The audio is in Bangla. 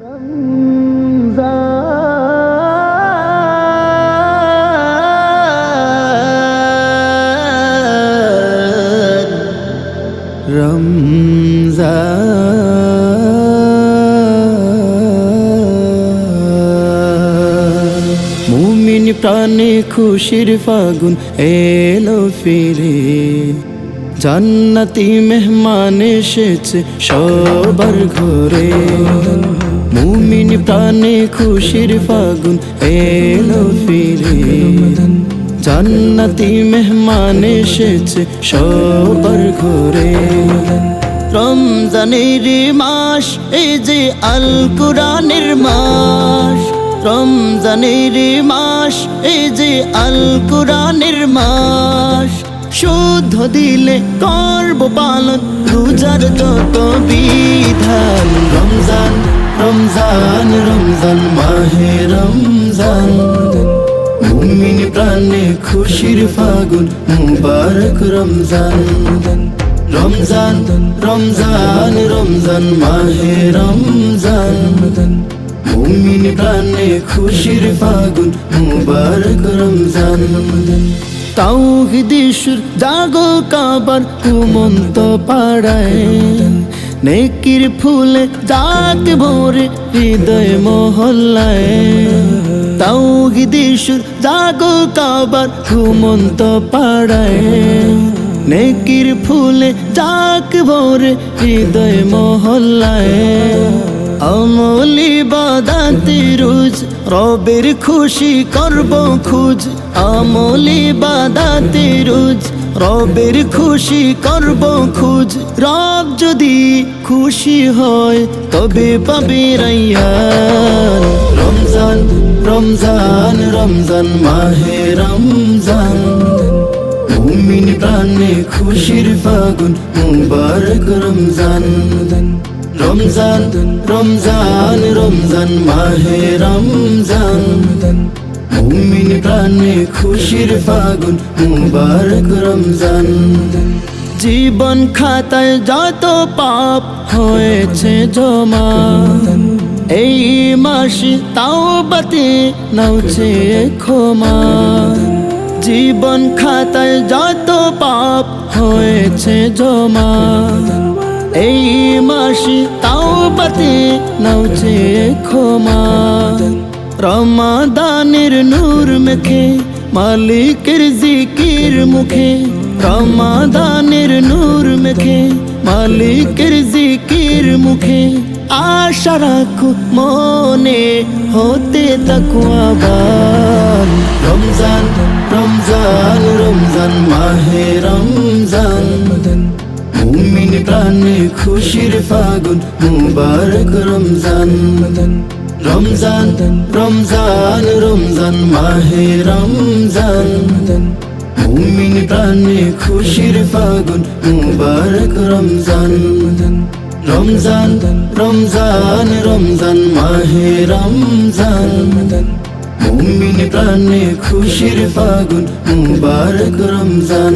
মুমিন প্রাণে খুশির ফাগুন এলো ফিরে, জান্নাতি মেহমান এসেছে সবার ঘরে। মুমিন প্রাণে খুশির ফাগুন এলো ফিরে, জান্নাতি মেহমান এসেছে সবার ঘরে। রমজানের মাস এই যে আল কুরআনের মাস, রমজানের মাস এই যে আল কুরআনের মাস। শুদ্ধ দিলে করব পালন রোজার যত বিধান। রমজান রমজান রমজান মাহে রমজান, মুমিন প্রাণে খুশির ফাগুন মুবারক রমজান। রমজান রমজান রমজান মাহে রমজান, মুমিন প্রাণে খুশির ফাগুন মুবারক রমজান। তাওহীদে সুর জাগো কাবার ঘুমন্ত পাড়ায়, নেকির ফুলে জাগ ভরে হৃদয় মহল্লায়। তাওহীদে সুর জাগো কাবার ঘুমন্ত পাড়ায়, নেকির ফুলে জাগ ভরে হৃদয় মহল্লায়। আমল ইবাদতে রোজ রবের খুশি করব খুঁজ, আমল ইবাদতে রোজ রবের খুশি করব খুঁজ। রব যদি খুশি হয় তবে পাবে রাইয়ান। রমজান রমজান রমজান মাহে রমজান, মুমিন প্রাণে খুশির ফাগুন মুবারক রমজান। রমজান রমজান রমজান মাহে রমজান, মুমিন প্রাণে খুশির ফাগুন মুবারক রমজান। জীবন খাতায় যত পাপ হয়েছে জমা, এই মাসে তাওবাতে নাওছে ক্ষমা। জীবন খাতায় যত পাপ হয়েছে জমা, এই মাসে তাওবাতে নাওছে ক্ষমা। রমাদানের নূর মেখে মালিকের জিকির মুখে, রমাদানের নূর মেখে মালিকের জিকির মুখে। আশা রাখো মনে হতে তাকওয়াবান। রমজান রমজান রমজান মাহে রমজান, মুমিন প্রাণে খুশির ফাগুন মুবারক রমজান। রমজান রমজান রমজান মাহে রমজান, মুমিন প্রাণে খুশির ফাগুন মুবারক রমজান। রমজান রমজান রমজান মাহে রমজান, মুমিন প্রাণে খুশির ফাগুন মুবারক রমজান।